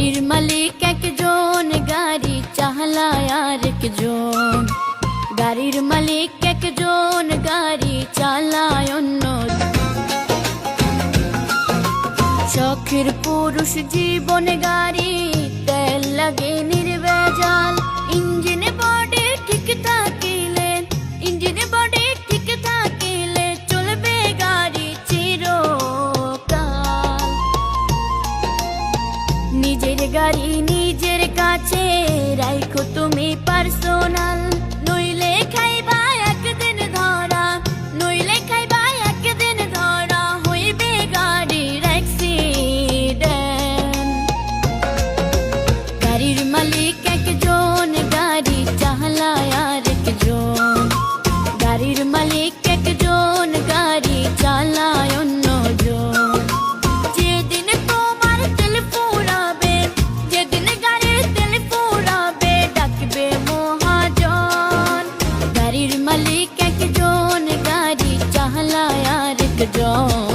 গাড়ির মালিক একজন, গাড়ি চালায় আরেকজন। গাড়ির মালিক একজন, গাড়ি চালায় অন্য। শখের পুরুষ জীবন গাড়ি, তেল লাগে নির্ভেজাল। ইঞ্জিন বডি ঠিক থাকিলে, ইঞ্জিন বডি ঠিক থাকিলে চলবে গাড়ি চিরকাল। নিজের গাড়ি নিজের কাছে রাখো তুমি পার্সোনাল, নইলে খাইবা একদিন ধরা, নইলে খাইবা একদিন ধরা, হইবে গাড়ির অ্যাক্সিডেন্ট। গাড়ির মালিক একজন, গাড়ি চালায় আরেকজন। গাড়ির মালিক একজন, গাড়ি চালায় অন্যজন। যেদিন তোমার তেল ফুরাবে, যেদিন গাড়ির তেল ফুরাবে, ডাকবে মহাজন। গাড়ির মালিক একজন, গাড়ি চালায় আরেকজন।